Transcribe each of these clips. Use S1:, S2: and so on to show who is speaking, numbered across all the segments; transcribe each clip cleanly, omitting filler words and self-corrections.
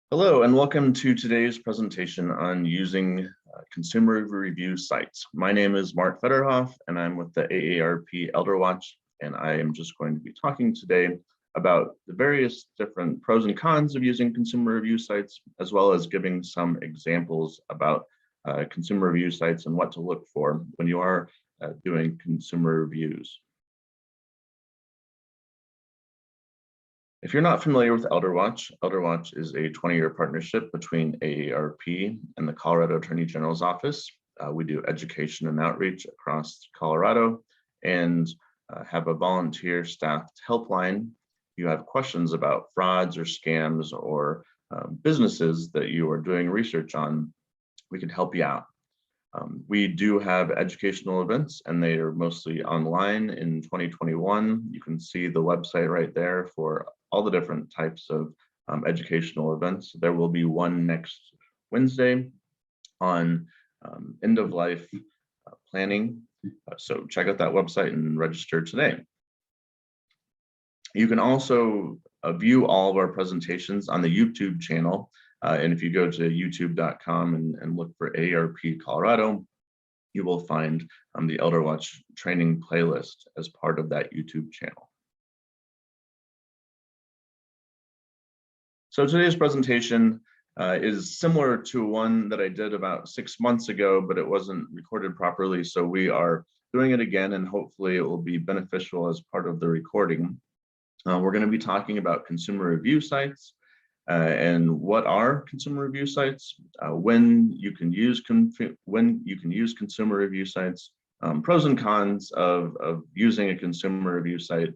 S1: Hello, and welcome to today's presentation on using consumer review sites. My name is Mark Federhoff, and I'm with the AARP Elder Watch, and I am just going to be talking today about the various different pros and cons of using consumer review sites, as well as giving some examples about consumer review sites and what to look for when you are doing consumer reviews. If you're not familiar with Elder Watch is a 20-year partnership between AARP and the Colorado Attorney General's Office. We do education and outreach across Colorado and have a volunteer staffed helpline. If you have questions about frauds or scams or businesses that you are doing research on, we can help you out. We do have educational events, and they are mostly online in 2021. You can see the website right there for all the different types of educational events. There will be one next Wednesday on end of life planning. So check out that website and register today. You can also view all of our presentations on the YouTube channel. And if you go to youtube.com and look for AARP Colorado, you will find the Elder Watch training playlist as part of that YouTube channel. So today's presentation is similar to one that I did about 6 months ago, but it wasn't recorded properly. So we are doing it again, and hopefully it will be beneficial as part of the recording. We're going to be talking about consumer review sites and what are consumer review sites, when you can use consumer review sites, pros and cons of using a consumer review site,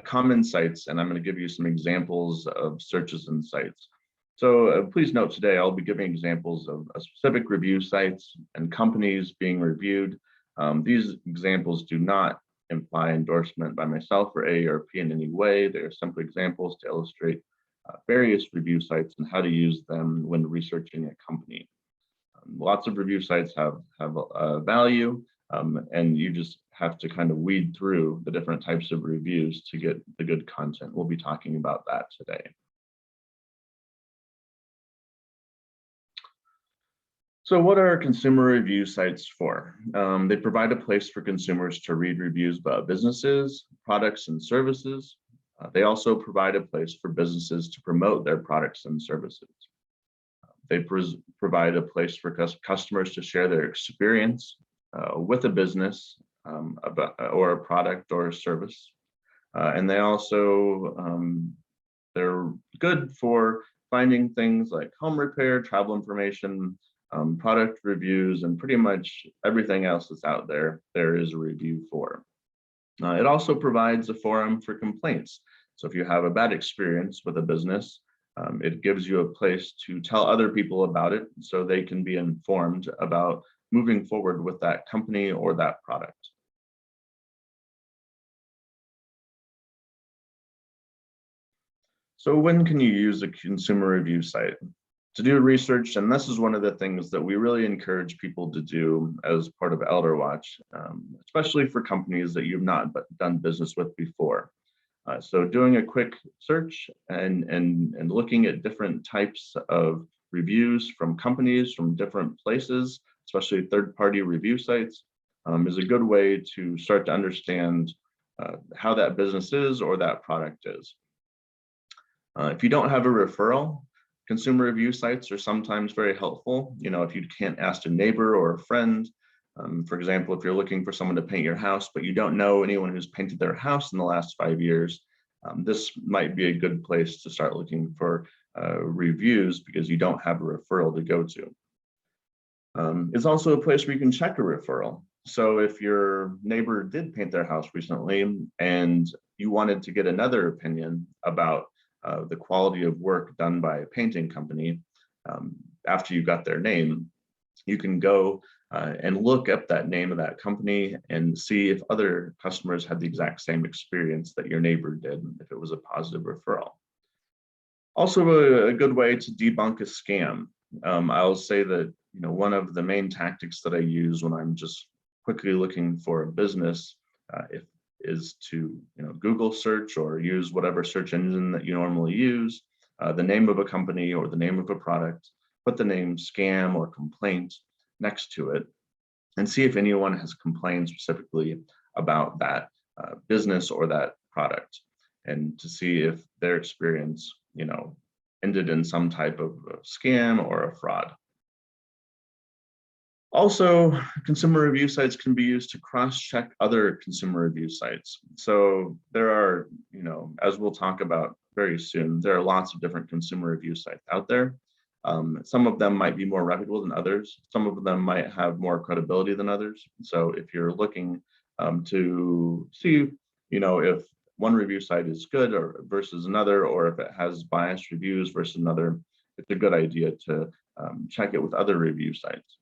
S1: common sites, and I'm going to give you some examples of searches and sites. So please note today I'll be giving examples of specific review sites and companies being reviewed. These examples do not imply endorsement by myself or AARP in any way. They are simply examples to illustrate various review sites and how to use them when researching a company. Lots of review sites have value, and you just have to kind of weed through the different types of reviews to get the good content. We'll be talking about that today. So what are consumer review sites for? They provide a place for consumers to read reviews about businesses, products, and services. They also provide a place for businesses to promote their products and services. They provide a place for customers to share their experience with a business or a product or a service. And they also, they're good for finding things like home repair, travel information, product reviews, and pretty much everything else that's out there, there is a review for. It also provides a forum for complaints. So if you have a bad experience with a business, it gives you a place to tell other people about it so they can be informed about moving forward with that company or that product. So when can you use a consumer review site? To do research, and this is one of the things that we really encourage people to do as part of Elder Watch, especially for companies that you've not done business with before. So doing a quick search and looking at different types of reviews from companies from different places, especially third-party review sites, is a good way to start to understand how that business is or that product is. If you don't have a referral, consumer review sites are sometimes very helpful. You know, if you can't ask a neighbor or a friend, for example, if you're looking for someone to paint your house, but you don't know anyone who's painted their house in the last 5 years, this might be a good place to start looking for reviews because you don't have a referral to go to. It's also a place where you can check a referral. So if your neighbor did paint their house recently and you wanted to get another opinion about the quality of work done by a painting company, after you got their name, you can go and look up that name of that company and see if other customers had the exact same experience that your neighbor did, if it was a positive referral. Also, a good way to debunk a scam. I'll say that one of the main tactics that I use when I'm just quickly looking for a business is to Google search or use whatever search engine that you normally use the name of a company or the name of a product, put the name scam or complaint next to it, and see if anyone has complained specifically about that business or that product, and to see if their experience, ended in some type of scam or a fraud. Also, consumer review sites can be used to cross-check other consumer review sites. So there are, as we'll talk about very soon, there are lots of different consumer review sites out there. Some of them might be more reputable than others. Some of them might have more credibility than others. So if you're looking to see, if one review site is good or versus another, or if it has biased reviews versus another, it's a good idea to check it with other review sites.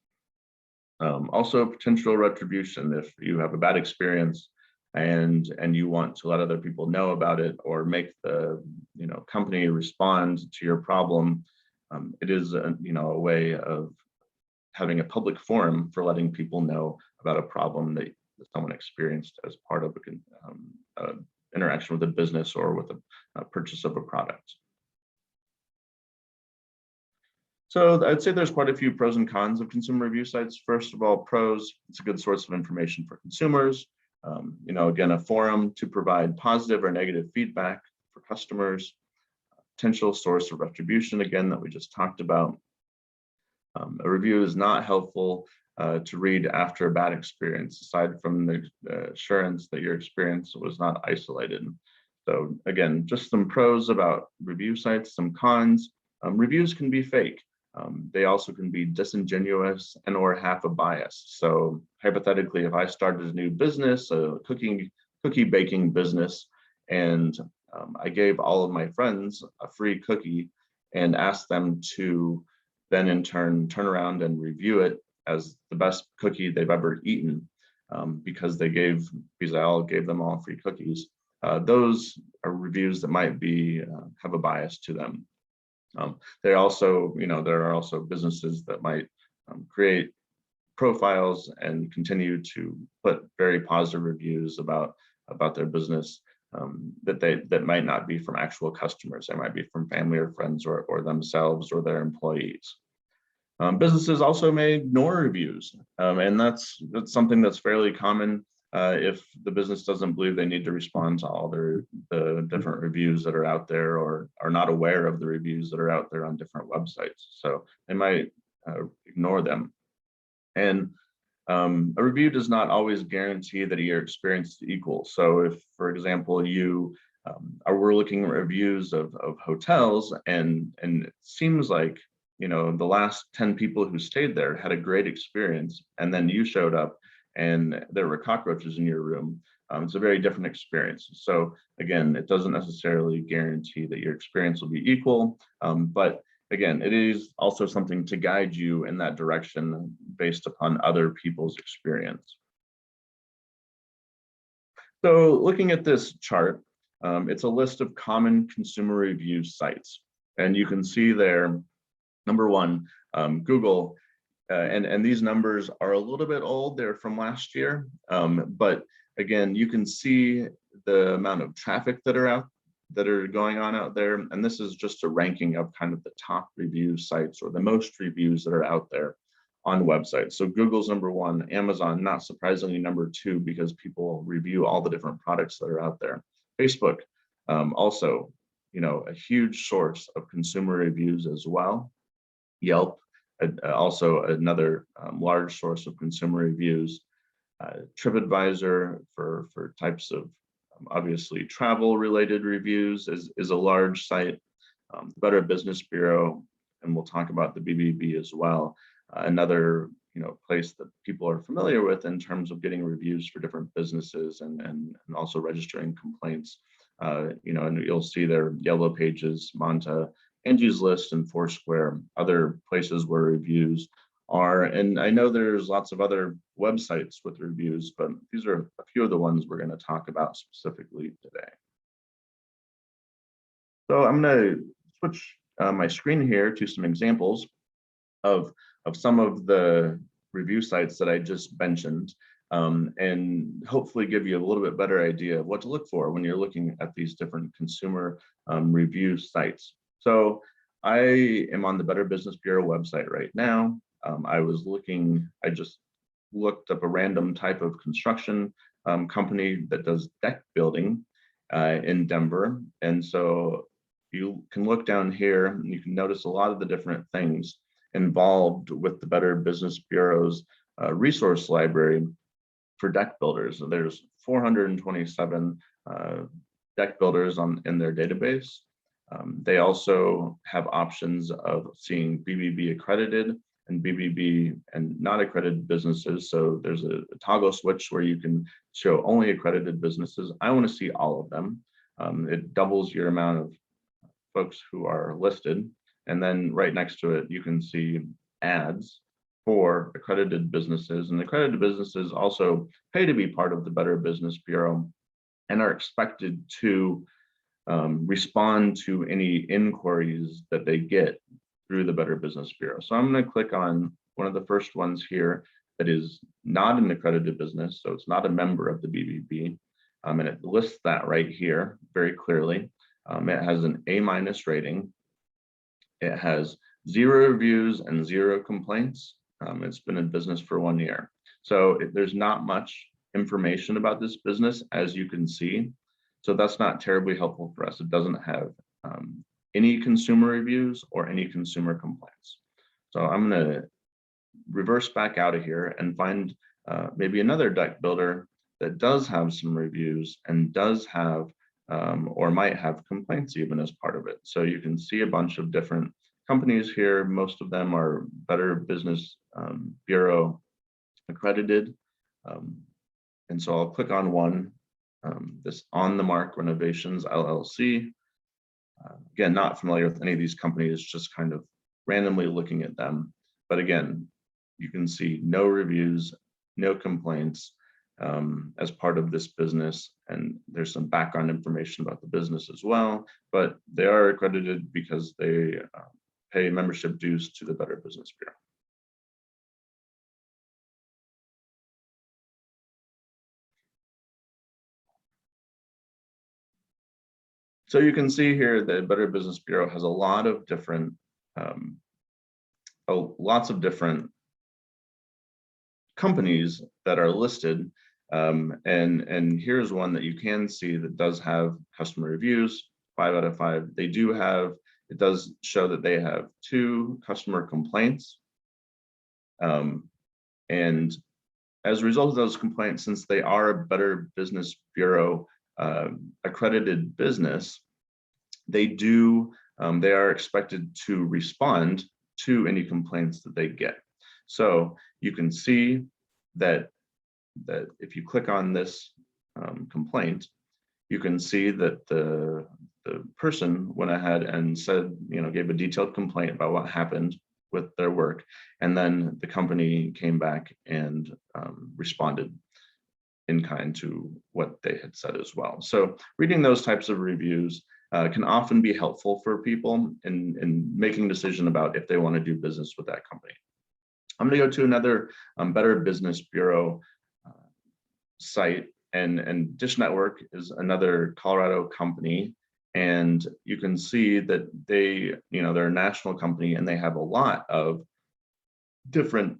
S1: Also, potential retribution. If you have a bad experience and you want to let other people know about it or make the company respond to your problem, it is a way of having a public forum for letting people know about a problem that someone experienced as part of a interaction with a business or with a purchase of a product. So I'd say there's quite a few pros and cons of consumer review sites. First of all, pros, it's a good source of information for consumers. Again, a forum to provide positive or negative feedback for customers. Potential source of retribution, again, that we just talked about. A review is not helpful to read after a bad experience, aside from the assurance that your experience was not isolated. So again, just some pros about review sites, some cons. Reviews can be fake. They also can be disingenuous and or have a bias. So hypothetically, if I started a new business, a cookie baking business, and I gave all of my friends a free cookie and asked them to then in turn around and review it as the best cookie they've ever eaten, because I all gave them all free cookies. Those are reviews that might have a bias to them. There are also businesses that might create profiles and continue to put very positive reviews about their business that might not be from actual customers. They might be from family or friends or themselves or their employees. Businesses also may ignore reviews, and that's something that's fairly common. If the business doesn't believe they need to respond to all the different reviews that are out there, or are not aware of the reviews that are out there on different websites, so they might ignore them. And a review does not always guarantee that your experience is equal. So if, for example, we're looking at reviews of hotels, and it seems like the last 10 people who stayed there had a great experience, and then you showed up and there were cockroaches in your room, it's a very different experience. So again, it doesn't necessarily guarantee that your experience will be equal, but again, it is also something to guide you in that direction based upon other people's experience. So looking at this chart, it's a list of common consumer review sites, and you can see there, number one, Google. And these numbers are a little bit old. They're from last year. But again, you can see the amount of traffic that are going on out there. And this is just a ranking of kind of the top review sites or the most reviews that are out there on websites. So Google's number one, Amazon, not surprisingly, number two, because people review all the different products that are out there. Facebook, also, a huge source of consumer reviews as well. Yelp, also another large source of consumer reviews. TripAdvisor for types of obviously travel related reviews is a large site. The Better Business Bureau, and we'll talk about the BBB as well. Another place that people are familiar with in terms of getting reviews for different businesses and also registering complaints. And you'll see their Yellow Pages, Monta, Angie's List, and Foursquare, other places where reviews are. And I know there's lots of other websites with reviews, but these are a few of the ones we're going to talk about specifically today. So I'm going to switch my screen here to some examples of some of the review sites that I just mentioned, and hopefully give you a little bit better idea of what to look for when you're looking at these different consumer review sites. So I am on the Better Business Bureau website right now. I just looked up a random type of construction company that does deck building in Denver. And so you can look down here and you can notice a lot of the different things involved with the Better Business Bureau's resource library for deck builders. There's 427 deck builders in their database. They also have options of seeing BBB accredited and BBB and not accredited businesses. So there's a toggle switch where you can show only accredited businesses. I want to see all of them. It doubles your amount of folks who are listed. And then right next to it, you can see ads for accredited businesses. And accredited businesses also pay to be part of the Better Business Bureau and are expected to respond to any inquiries that they get through the Better Business Bureau. So I'm going to click on one of the first ones here that is not an accredited business, so it's not a member of the BBB, and it lists that right here very clearly. It has an A- rating. It has 0 reviews and 0 complaints. It's been in business for 1 year. So there's not much information about this business, as you can see. So that's not terribly helpful for us. It doesn't have any consumer reviews or any consumer complaints. So I'm going to reverse back out of here and find maybe another deck builder that does have some reviews and does have or might have complaints even as part of it. So you can see a bunch of different companies here. Most of them are Better Business Bureau accredited. And so I'll click on one, this On the Mark Renovations LLC. Again, not familiar with any of these companies, just kind of randomly looking at them. But again, you can see no reviews, no complaints as part of this business. And there's some background information about the business as well, but they are accredited because they pay membership dues to the Better Business Bureau. So you can see here the Better Business Bureau has a lot of different, lots of different companies that are listed. And here's one that you can see that does have customer reviews, 5 out of 5. They do have, it does show that they have 2 customer complaints. And as a result of those complaints, since they are a Better Business Bureau accredited business, they are expected to respond to any complaints that they get. So you can see that if you click on this complaint, you can see that the person went ahead and said, gave a detailed complaint about what happened with their work, and then the company came back and responded in kind to what they had said as well. So reading those types of reviews can often be helpful for people in making a decision about if they want to do business with that company. I'm going to go to another Better Business Bureau site, and Dish Network is another Colorado company. And you can see that they're a national company and they have a lot of different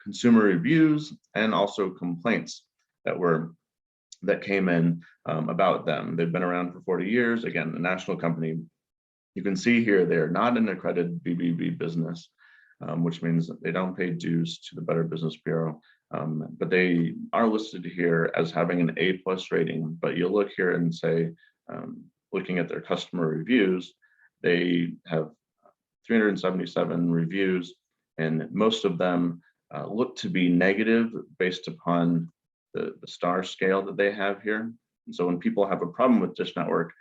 S1: consumer reviews and also complaints that came in about them. They've been around for 40 years. Again, a national company. You can see here they're not an accredited BBB business, which means that they don't pay dues to the Better Business Bureau. But they are listed here as having an A+ rating. But you'll look here and say, looking at their customer reviews, they have 377 reviews, and most of them look to be negative based upon the star scale that they have here. And so when people have a problem with Dish Network,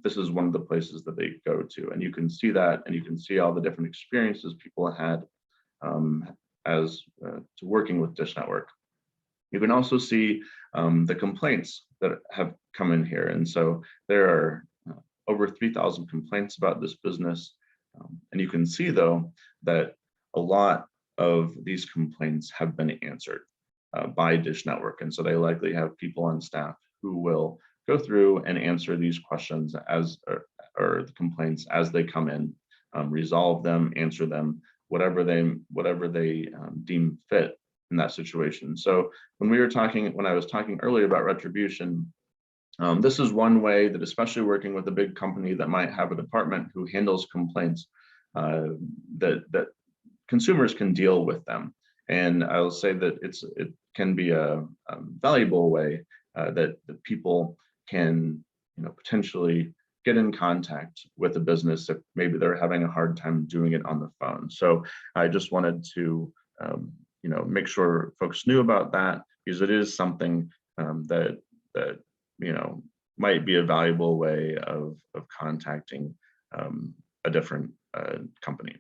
S1: this is one of the places that they go to. And you can see that, and you can see all the different experiences people had to working with Dish Network. You can also see the complaints that have come in here. And so there are over 3,000 complaints about this business. And you can see, though, that a lot of these complaints have been answered by Dish Network. And so they likely have people on staff who will go through and answer these questions as or the complaints as they come in, resolve them, answer them, whatever they deem fit in that situation. So when I was talking earlier about retribution, this is one way that, especially working with a big company that might have a department who handles complaints, that consumers can deal with them. And I will say that it can be a valuable way that people can, potentially get in contact with a business if maybe they're having a hard time doing it on the phone. So I just wanted to, make sure folks knew about that, because it is something that might be a valuable way of contacting a different company.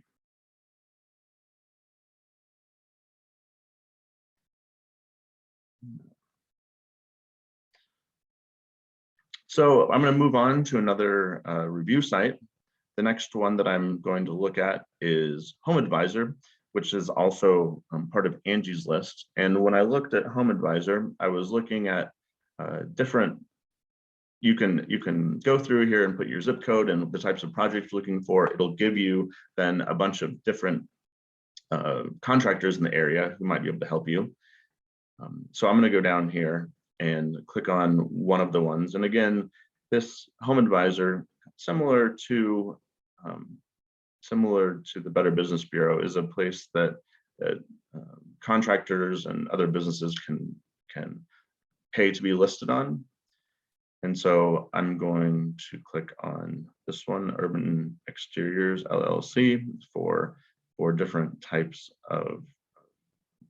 S1: So I'm going to move on to another review site. The next one that I'm going to look at is Home Advisor, which is also part of Angie's List. And when I looked at Home Advisor, I was looking at different. You can go through here and put your zip code and the types of projects you're looking for. It'll give you then a bunch of different contractors in the area who might be able to help you. So I'm going to go down here and click on one of the ones. And again, this Home Advisor, similar to the Better Business Bureau, is a place that contractors and other businesses can pay to be listed on. And so I'm going to click on this one, Urban Exteriors LLC, for different types of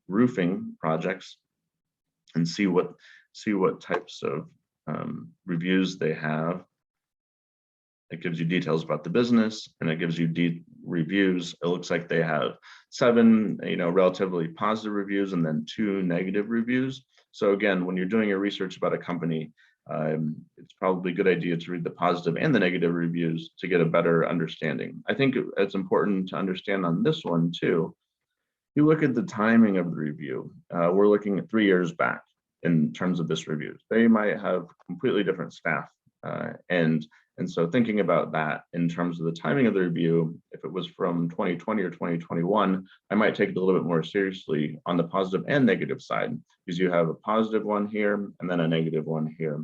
S1: roofing projects, and see what types of reviews they have. It gives you details about the business, and it gives you reviews. It looks like they have 7, relatively positive reviews and then 2 negative reviews. So again, when you're doing your research about a company, it's probably a good idea to read the positive and the negative reviews to get a better understanding. I think it's important to understand on this one too. You look at the timing of the review. We're looking at 3 years back in terms of this review. They might have completely different staff, and so thinking about that in terms of the timing of the review, if it was from 2020 or 2021, I might take it a little bit more seriously on the positive and negative side, because you have a positive one here and then a negative one here,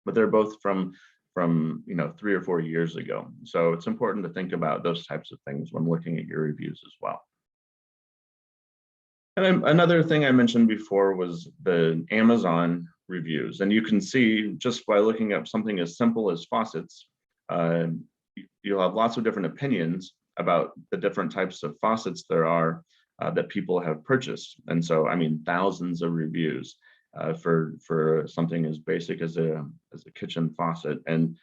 S1: but they're both from 3 or 4 years ago. So it's important to think about those types of things when looking at your reviews as well. And another thing I mentioned before was the Amazon reviews. And you can see, just by looking up something as simple as faucets, you'll have lots of different opinions about the different types of faucets there are that people have purchased. And so, I mean, thousands of reviews for something as basic as a kitchen faucet. And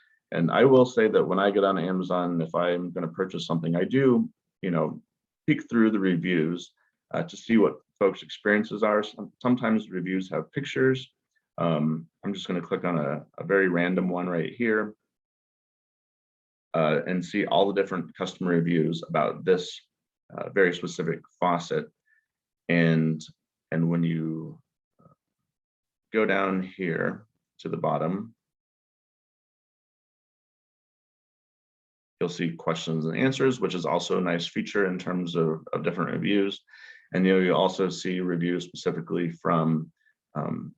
S1: I will say that when I get on Amazon, if I'm going to purchase something, I do, peek through the reviews to see what folks' experiences are. Sometimes reviews have pictures. I'm just going to click on a very random one right here and see all the different customer reviews about this very specific faucet. And when you go down here to the bottom, you'll see questions and answers, which is also a nice feature in terms of different reviews. And you'll also see reviews specifically from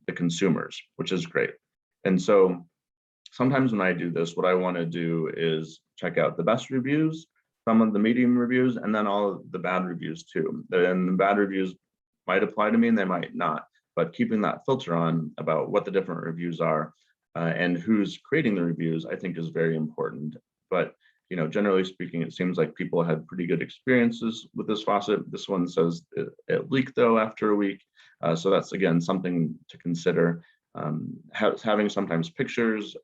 S1: the consumers, which is great. And so sometimes when I do this, what I want to do is check out the best reviews, some of the medium reviews, and then all of the bad reviews too. And the bad reviews might apply to me and they might not, but keeping that filter on about what the different reviews are and who's creating the reviews, I think is very important. But generally speaking, it seems like people had pretty good experiences with this faucet. This one says it leaked though after a week. So that's, again, something to consider. Having sometimes pictures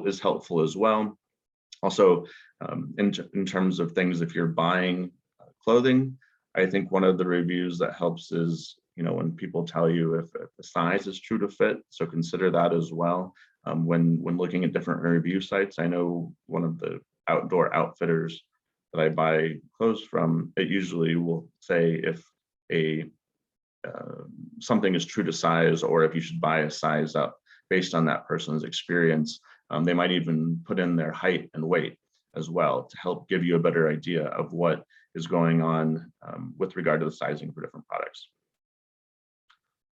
S1: is helpful as well. Also, in terms of things, if you're buying clothing, I think one of the reviews that helps is, when people tell you if the size is true to fit. So consider that as well. When looking at different review sites, I know one of the outdoor outfitters that I buy clothes from, it usually will say if something is true to size, or if you should buy a size up based on that person's experience. They might even put in their height and weight as well to help give you a better idea of what is going on with regard to the sizing for different products.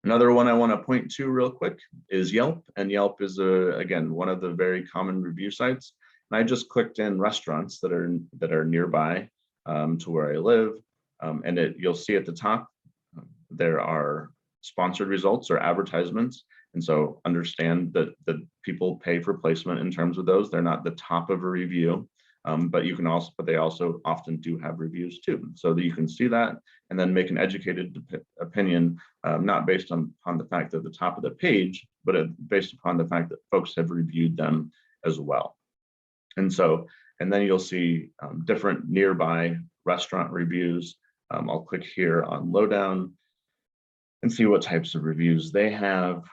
S1: Another one I want to point to real quick is Yelp, and Yelp is again one of the very common review sites. And I just clicked in restaurants that are nearby to where I live, and you'll see at the top there are sponsored results or advertisements. And so understand that people pay for placement in terms of those. They're not the top of a review, but they also often do have reviews too, so that you can see that and then make an educated opinion, not based on the fact that the top of the page, but based upon the fact that folks have reviewed them as well. And then you'll see different nearby restaurant reviews. I'll click here on Lowdown and see what types of reviews they have.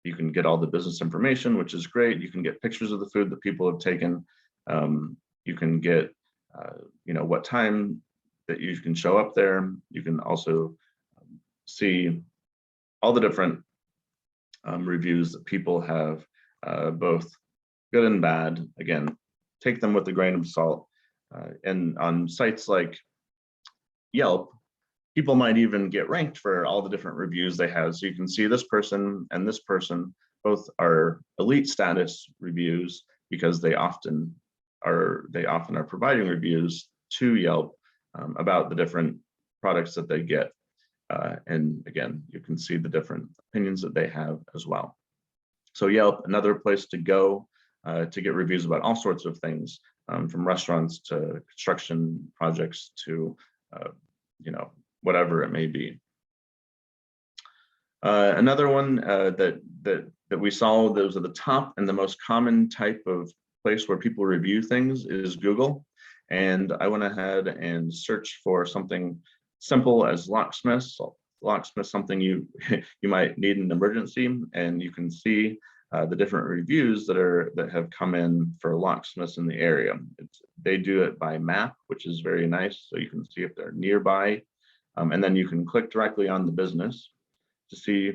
S1: You can get all the business information, which is great. You can get pictures of the food that people have taken. You can get, what time that you can show up there. You can also see all the different reviews that people have, both good and bad. Again, take them with a grain of salt. And on sites like Yelp, people might even get ranked for all the different reviews they have. So you can see this person and this person both are elite status reviews because they often are providing reviews to Yelp about the different products that they get. And again, you can see the different opinions that they have as well. So Yelp, another place to go to get reviews about all sorts of things, from restaurants to construction projects to, whatever it may be. Another one that we saw that was at the top and the most common type of place where people review things is Google. And I went ahead and searched for something simple as locksmith. So locksmith, something you might need in an emergency, and you can see the different reviews that have come in for locksmiths in the area. They do it by map, which is very nice, so you can see if they're nearby. And then you can click directly on the business to see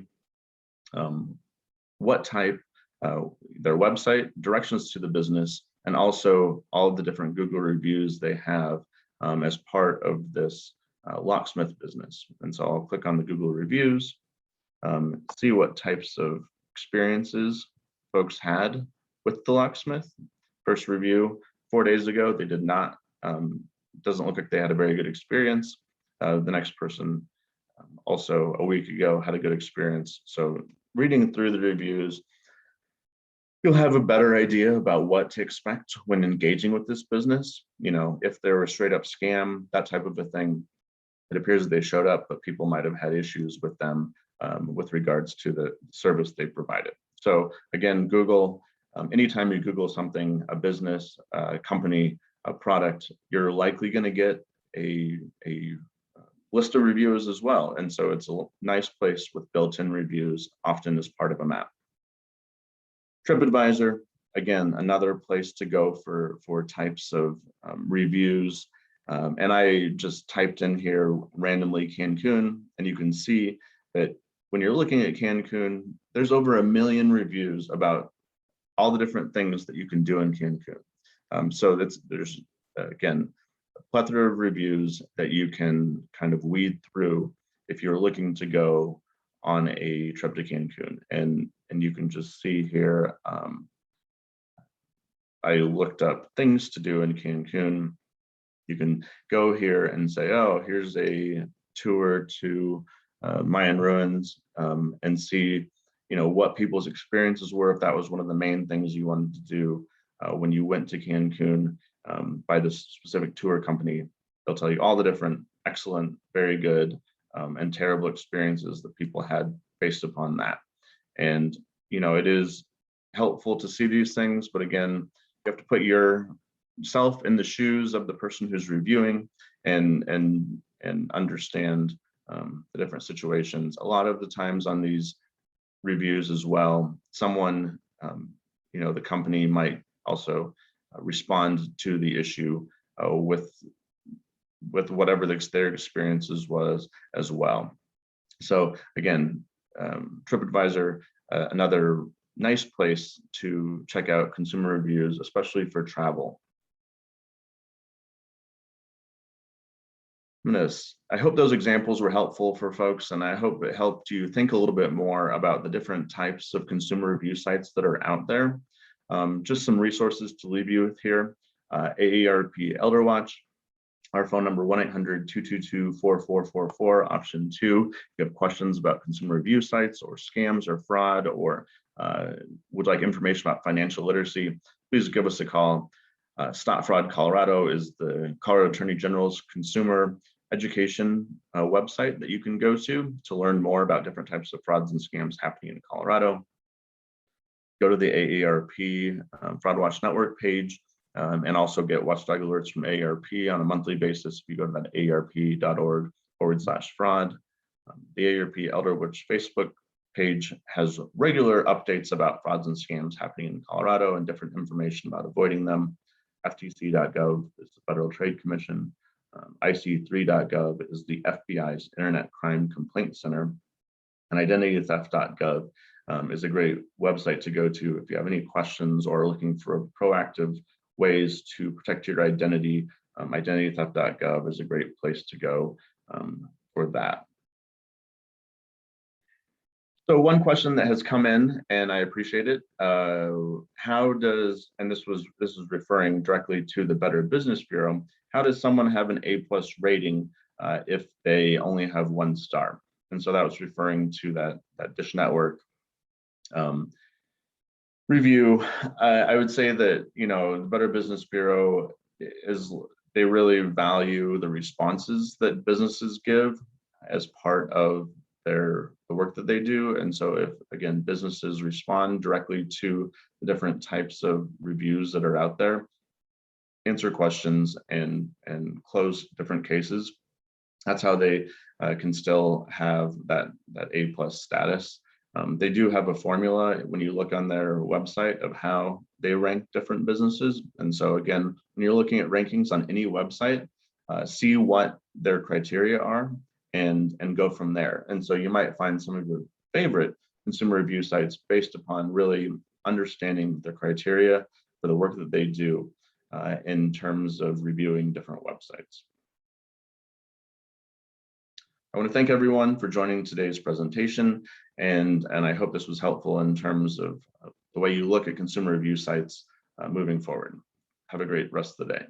S1: what type, their website, directions to the business, and also all of the different Google reviews they have as part of this locksmith business. And so I'll click on the Google reviews, see what types of experiences folks had with the locksmith. First review 4 days ago, they did not, doesn't look like they had a very good experience. The next person also a week ago had a good experience. So reading through the reviews, you'll have a better idea about what to expect when engaging with this business. If there were a straight up scam, that type of a thing, it appears that they showed up, but people might have had issues with them with regards to the service they provided. So again, Google, anytime you Google something, a business, a company, a product, you're likely going to get a list of reviews as well. And so it's a nice place with built-in reviews, often as part of a map. TripAdvisor, again, another place to go for types of reviews. And I just typed in here randomly Cancun, and you can see that when you're looking at Cancun, there's over 1 million reviews about all the different things that you can do in Cancun. So there's again, a plethora of reviews that you can kind of weed through if you're looking to go on a trip to Cancun. And you can just see here, I looked up things to do in Cancun. You can go here and say, oh, here's a tour to Mayan ruins, and see, what people's experiences were, if that was one of the main things you wanted to do when you went to Cancun by this specific tour company. They'll tell you all the different excellent, very good, and terrible experiences that people had based upon that. And, it is helpful to see these things, but again, you have to put yourself in the shoes of the person who's reviewing and understand the different situations. A lot of the times on these reviews as well, someone, the company might also respond to the issue with whatever their experiences was as well. So again, TripAdvisor, another nice place to check out consumer reviews, especially for travel. I hope those examples were helpful for folks, and I hope it helped you think a little bit more about the different types of consumer review sites that are out there. Just some resources to leave you with here. AARP Elder Watch, our phone number 1-800-222-4444, option 2. If you have questions about consumer review sites or scams or fraud, or would like information about financial literacy, please give us a call. Stop Fraud Colorado is the Colorado Attorney General's consumer education website that you can go to learn more about different types of frauds and scams happening in Colorado. Go to the AARP Fraud Watch Network page, and also get watchdog alerts from AARP on a monthly basis if you go to that aarp.org/fraud. The AARP Elder Watch Facebook page has regular updates about frauds and scams happening in Colorado and different information about avoiding them. FTC.gov is the Federal Trade Commission. IC3.gov is the FBI's Internet Crime Complaint Center. And identitytheft.gov is a great website to go to if you have any questions or are looking for proactive ways to protect your identity. Identitytheft.gov is a great place to go for that. So one question that has come in, and I appreciate it, how does, and this is referring directly to the Better Business Bureau, how does someone have an A+ rating if they only have 1 star? And so that was referring to that Dish Network review. I would say that, the Better Business Bureau they really value the responses that businesses give as part of the work that they do. And so if, again, businesses respond directly to the different types of reviews that are out there, answer questions and close different cases, that's how they can still have that A+ status. They do have a formula when you look on their website of how they rank different businesses. And so again, when you're looking at rankings on any website, see what their criteria are and go from there. And so you might find some of your favorite consumer review sites based upon really understanding their criteria for the work that they do in terms of reviewing different websites. I want to thank everyone for joining today's presentation, and I hope this was helpful in terms of the way you look at consumer review sites moving forward. Have a great rest of the day.